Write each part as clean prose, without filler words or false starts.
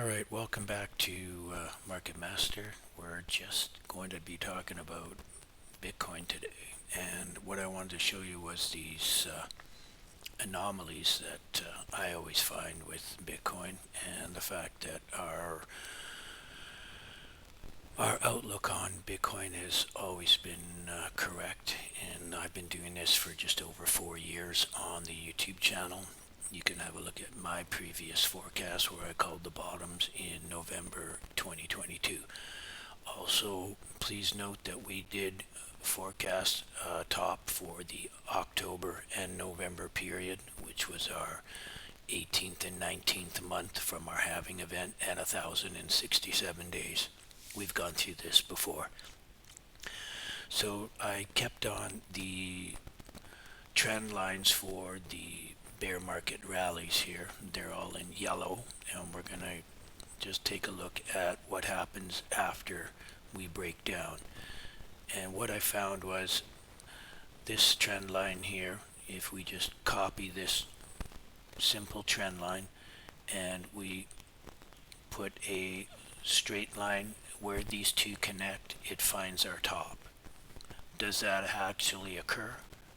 All right, welcome back to Market Master. We're just going to be talking about Bitcoin today. And what I wanted to show you was these anomalies that I always find with Bitcoin, and the fact that our outlook on Bitcoin has always been correct. And I've been doing this for just over 4 years on the YouTube channel. You can have a look at my previous forecast where I called the bottoms in November 2022. Also, please note that we did forecast top for the October and November period, which was our 18th and 19th month from our halving event at 1,067 days. We've gone through this before. So I kept on the trend lines for the bear market rallies here. They're all in yellow, and we're going to just take a look at what happens after we break down. And what I found was this trend line here, if we just copy this simple trend line and we put a straight line where these two connect, it finds our top. Does that actually occur?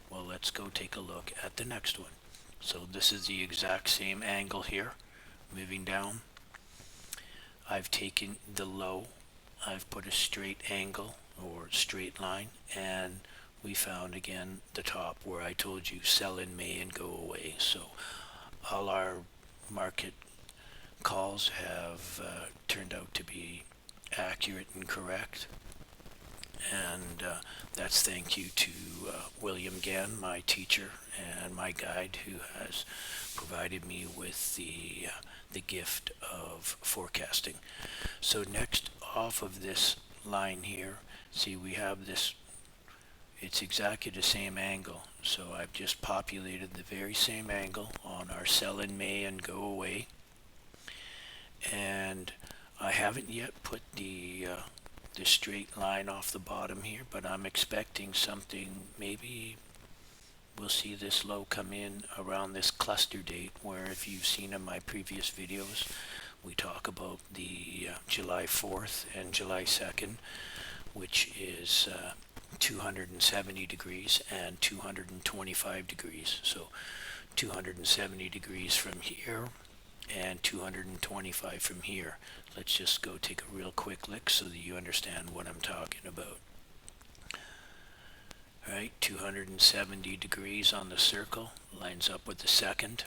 Well, let's go take a look at the next one. So this is the exact same angle here, moving down. I've taken the low, I've put a straight angle or straight line, and we found again the top where I told you sell in May and go away. So all our market calls have turned out to be accurate and correct. And that's thank you to William Gann, my teacher and my guide, who has provided me with the gift of forecasting. So next, off of this line here, see we have this, it's exactly the same angle. So I've just populated the very same angle on our sell in May and go away. And I haven't yet put the straight line off the bottom here, but I'm expecting something. Maybe we'll see this low come in around this cluster date, where if you've seen in my previous videos, we talk about the July 4th and July 2nd, which is 270 degrees and 225 degrees. So 270 degrees from here and 225 from here. Let's just go take a real quick look so that you understand what I'm talking about. Alright, 270 degrees on the circle lines up with the second.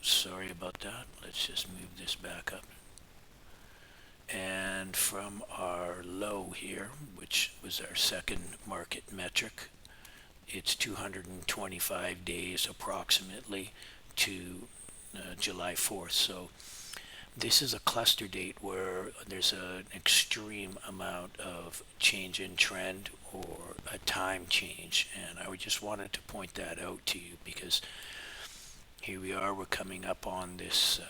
Sorry about that, let's just move this back up. And from our low here, which was our second market metric, it's 225 days approximately to July 4th. So this is a cluster date where there's an extreme amount of change in trend or a time change, and I just wanted to point that out to you because here we are, we're coming up on this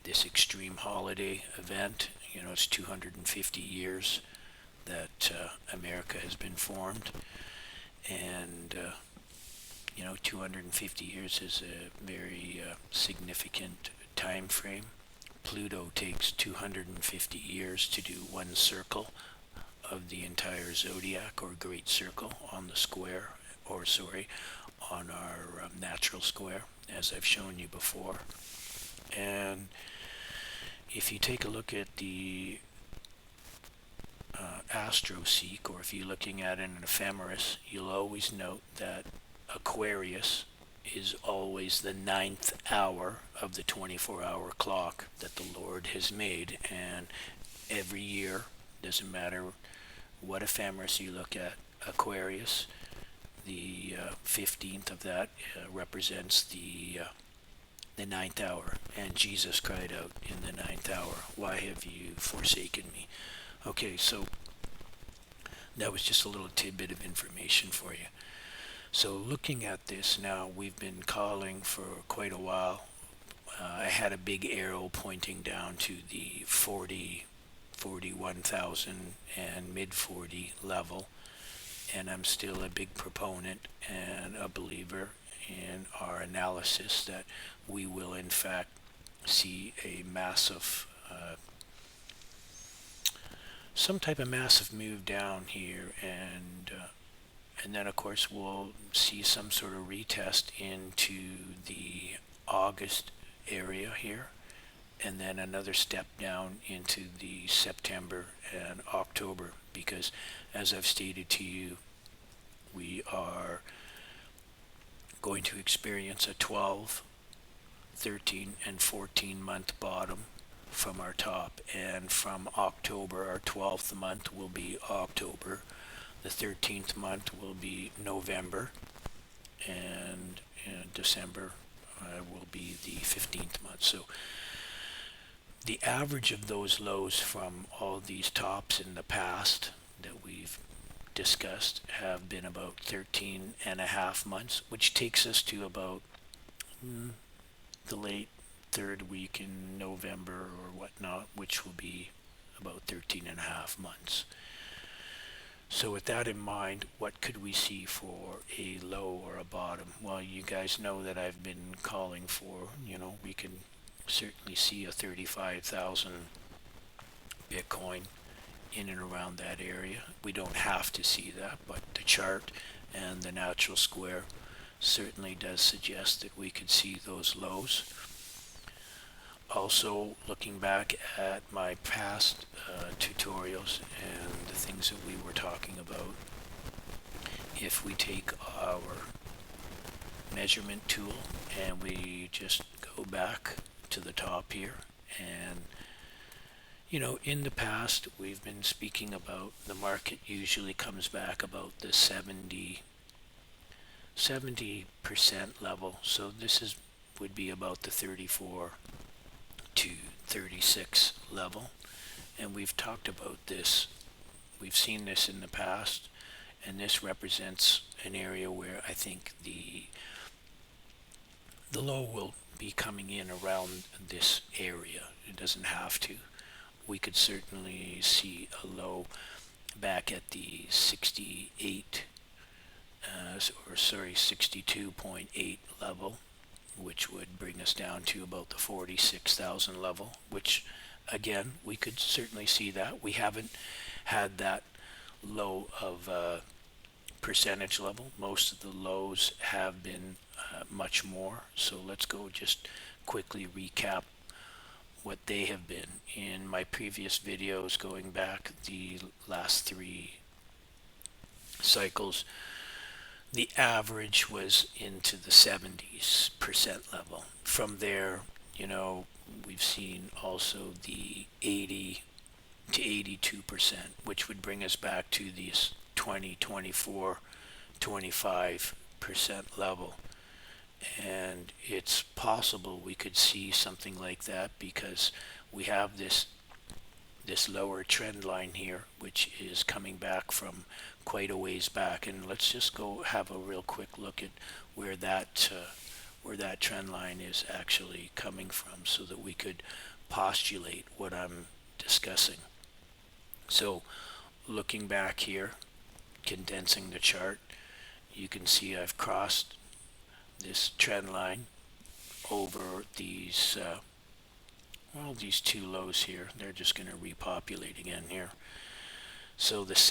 this extreme holiday event. You know, it's 250 years that America has been formed, and 250 years is a very significant time frame. Pluto takes 250 years to do one circle of the entire zodiac or great circle on the square, or sorry, on our natural square, as I've shown you before. And if you take a look at the AstroSeek, or if you're looking at an ephemeris, you'll always note that Aquarius is always the 9th hour of the 24-hour clock that the Lord has made. And every year, doesn't matter what ephemeris you look at, Aquarius, the 15th of that represents the 9th hour. And Jesus cried out in the 9th hour, "Why have you forsaken me?" Okay, so that was just a little tidbit of information for you. So looking at this now, we've been calling for quite a while. I had a big arrow pointing down to the 41,000 and mid 40 level, and I'm still a big proponent and a believer in our analysis that we will in fact see a massive, some type of massive move down here, and then of course we'll see some sort of retest into the August area here, and then another step down into the September and October, because as I've stated to you, we are going to experience a 12, 13, and 14 month bottom from our top, and from October, our 12th month will be October, the 13th month will be November, and December will be the 15th month. So the average of those lows from all these tops in the past that we've discussed have been about 13 and a half months, which takes us to about the late third week in November or whatnot, which will be about 13 and a half months. So with that in mind, what could we see for a low or a bottom? Well, you guys know that I've been calling for, we can certainly see a 35,000 Bitcoin in and around that area. We don't have to see that, but the chart and the natural square certainly does suggest that we could see those lows. Also, looking back at my past tutorials and the things that we were talking about, if we take our measurement tool and we just go back to the top here, and in the past we've been speaking about the market usually comes back about the 70% level. So this would be about the 34 to 36 level, and we've talked about this. We've seen this in the past, and this represents an area where I think the low will be coming in around this area. It doesn't have to. We could certainly see a low back at the 62.8 level, which would bring us down to about the 46,000 level, which again, we could certainly see that. We haven't had that low of percentage level. Most of the lows have been much more. So let's go just quickly recap what they have been. In my previous videos, going back the last 3 cycles, the average was into the 70% level. From there, we've seen also the 80 to 82%, which would bring us back to these 20, 24, 25% level. And it's possible we could see something like that because we have this lower trend line here, which is coming back from quite a ways back. And let's just go have a real quick look at where that trend line is actually coming from, so that we could postulate what I'm discussing. So looking back here, condensing the chart, you can see I've crossed this trend line over these these 2 lows here. They're just going to repopulate again here. So there's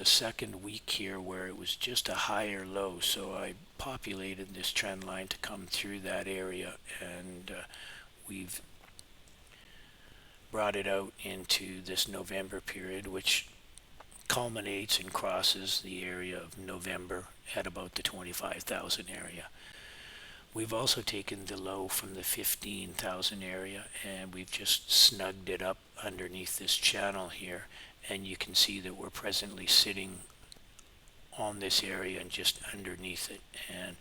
a second week here where it was just a higher low, so I populated this trend line to come through that area, and we've brought it out into this November period, which culminates and crosses the area of November at about the 25,000 area. We've also taken the low from the 15,000 area, and we've just snugged it up underneath this channel here, and you can see that we're presently sitting on this area and just underneath it, and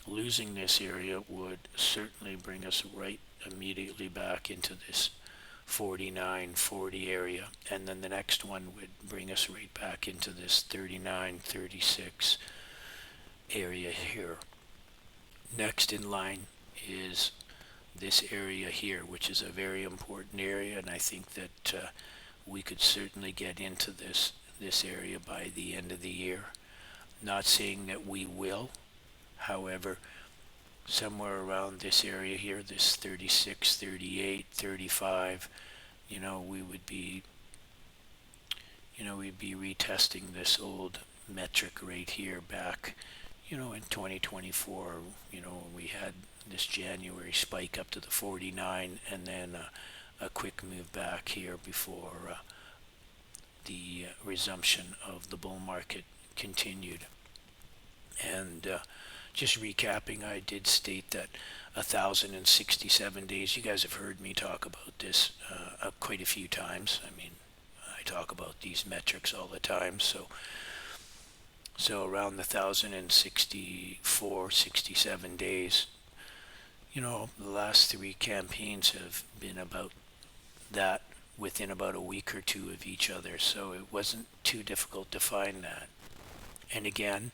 losing this area would certainly bring us right immediately back into this 49-40 area, and then the next one would bring us right back into this 39-36 area here. Next in line is this area here, which is a very important area, and I think that we could certainly get into this area by the end of the year. Not saying that we will, however, somewhere around this area here, this 36, 38, 35, we would be, we'd be retesting this old metric right here back, in 2024. We had this January spike up to the 49, and then a quick move back here before the resumption of the bull market continued. And just recapping, I did state that 1,067 days. You guys have heard me talk about this quite a few times. I mean, I talk about these metrics all the time. So around the 1,064, 67 days. The last three campaigns have been about that, within about a week or two of each other. So it wasn't too difficult to find that. And again,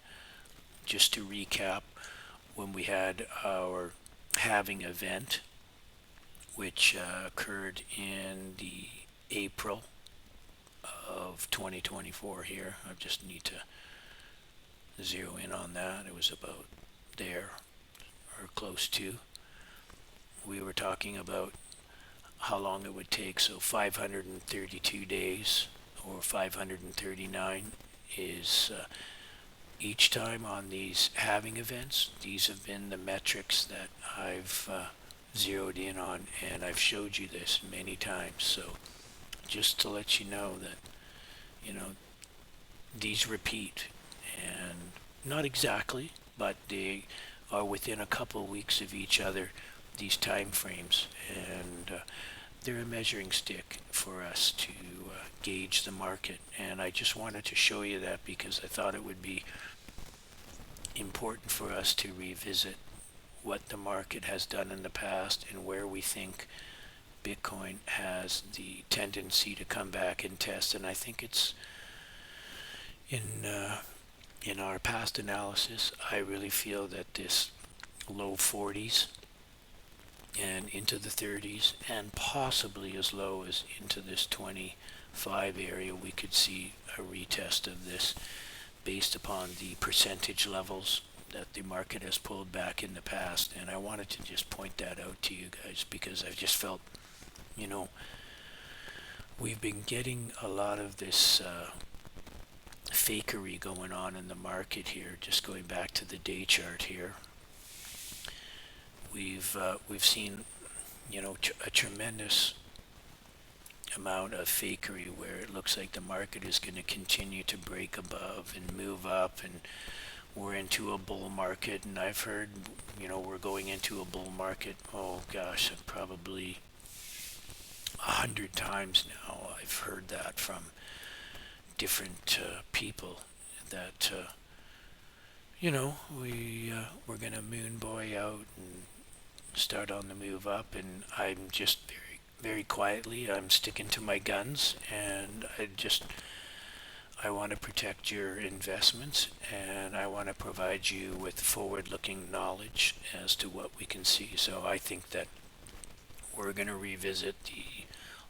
just to recap, when we had our halving event, which occurred in the April of 2024 here, I just need to zero in on that. It was about there, or close to. We were talking about how long it would take. So 532 days, or 539, is each time on these halving events. These have been the metrics that I've zeroed in on, and I've showed you this many times. So just to let you know that, these repeat, and not exactly, but they are within a couple weeks of each other, these time frames, and they're a measuring stick for us to gauge the market. And I just wanted to show you that because I thought it would be important for us to revisit what the market has done in the past and where we think Bitcoin has the tendency to come back and test. And I think it's in our past analysis, I really feel that this low 40s and into the 30s, and possibly as low as into this 25 area, we could see a retest of this based upon the percentage levels that the market has pulled back in the past. And I wanted to just point that out to you guys because I've just felt, we've been getting a lot of this fakery going on in the market here. Just going back to the day chart here, we've seen, a tremendous amount of fakery where it looks like the market is going to continue to break above and move up, and we're into a bull market. And I've heard, we're going into a bull market, oh gosh, probably 100 times now. I've heard that from different people that we're gonna moon boy out and start on the move up. And I'm just very, very quietly, I'm sticking to my guns, and I want to protect your investments, and I want to provide you with forward-looking knowledge as to what we can see. So I think that we're going to revisit the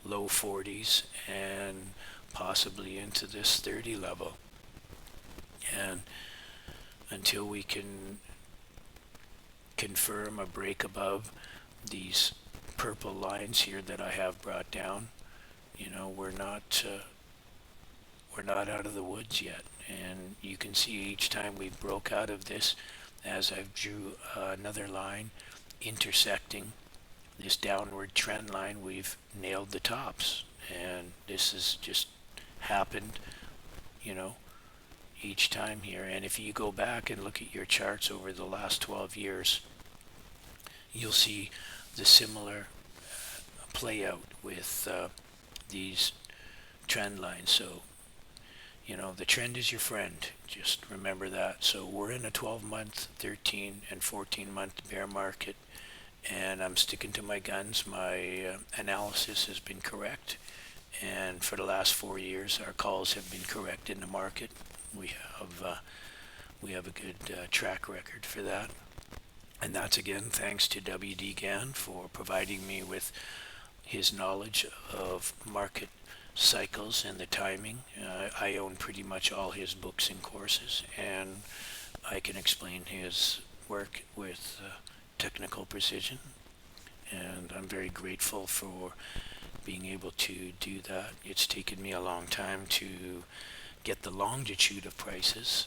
low 40s and possibly into this 30 level. And until we can confirm a break above these purple lines here that I have brought down, we're not out of the woods yet. And you can see each time we broke out of this, as I've drew another line intersecting this downward trend line, we've nailed the tops. And this has just happened, each time here. And if you go back and look at your charts over the last 12 years, you'll see the similar play out with these trend lines. So, the trend is your friend. Just remember that. So we're in a 12-month, 13 and 14-month bear market, and I'm sticking to my guns. My analysis has been correct, and for the last 4 years, our calls have been correct in the market. We have a good track record for that, and that's again thanks to W.D. Gann for providing me with his knowledge of market cycles and the timing. I own pretty much all his books and courses, and I can explain his work with technical precision, and I'm very grateful for being able to do that. It's taken me a long time to get the longitude of prices.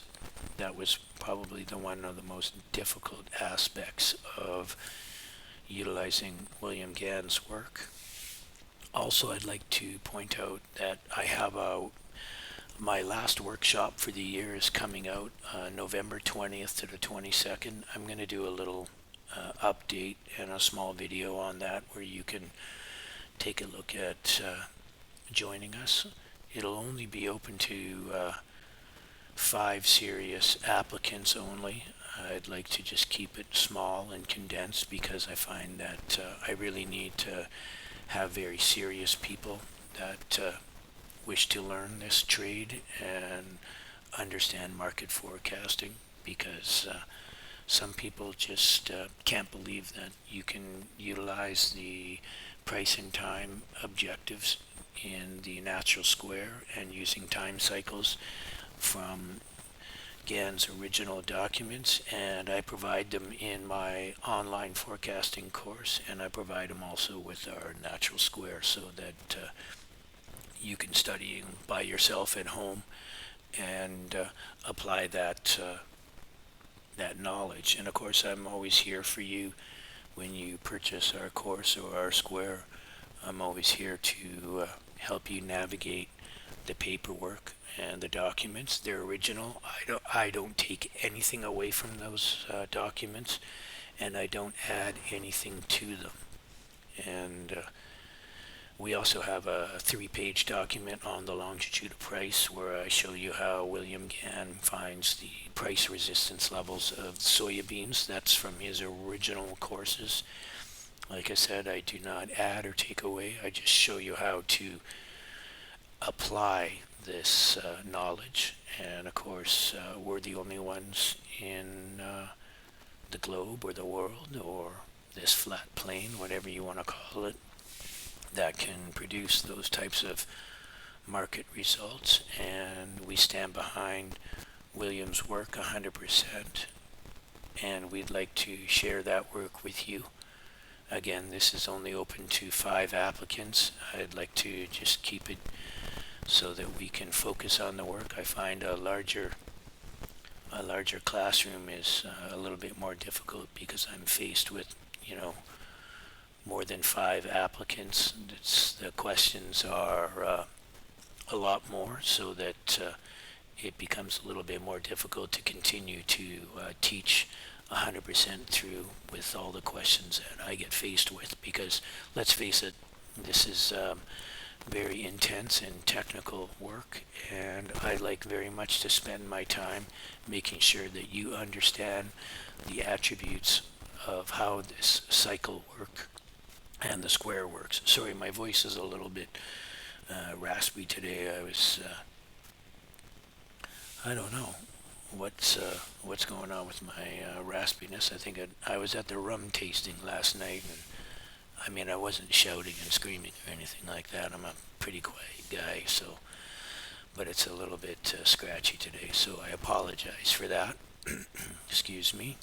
That was probably the one of the most difficult aspects of utilizing William Gann's work. Also, I'd like to point out that I have my last workshop for the year is coming out November 20th to the 22nd. I'm going to do a little update and a small video on that where you can take a look at joining us. It'll only be open to 5 serious applicants only. I'd like to just keep it small and condensed because I find that I really need to have very serious people that wish to learn this trade and understand market forecasting, because some people just can't believe that you can utilize the price and time objectives in the natural square and using time cycles from Gann's original documents, and I provide them in my online forecasting course, and I provide them also with our natural square so that you can study by yourself at home and apply that knowledge. And of course, I'm always here for you when you purchase our course or our square. I'm always here to help you navigate the paperwork and the documents. They're original. I don't take anything away from those documents, and I don't add anything to them. And we also have a 3-page document on the longitude of price where I show you how William Gann finds the price resistance levels of soybeans. That's from his original courses. Like I said, I do not add or take away. I just show you how to apply this knowledge. And of course, we're the only ones in the globe or the world or this flat plane, whatever you want to call it, that can produce those types of market results. And we stand behind William's work 100%, and we'd like to share that work with you. Again, this is only open to 5 applicants. I'd like to just keep it so that we can focus on the work. I find a larger classroom is a little bit more difficult because I'm faced with, more than 5 applicants. The questions are a lot more, so that it becomes a little bit more difficult to continue to teach 100% through with all the questions that I get faced with, because let's face it, this is very intense and technical work, and I like very much to spend my time making sure that you understand the attributes of how this cycle work and the square works. Sorry, my voice is a little bit raspy today. I don't know what's going on with my raspiness. I think I was at the rum tasting last night, and I wasn't shouting and screaming or anything like that. I'm a pretty quiet guy, but it's a little bit scratchy today, so I apologize for that. Excuse me.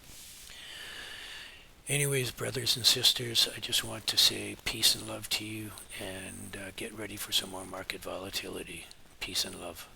Anyways, brothers and sisters, I just want to say peace and love to you, and get ready for some more market volatility. Peace and love.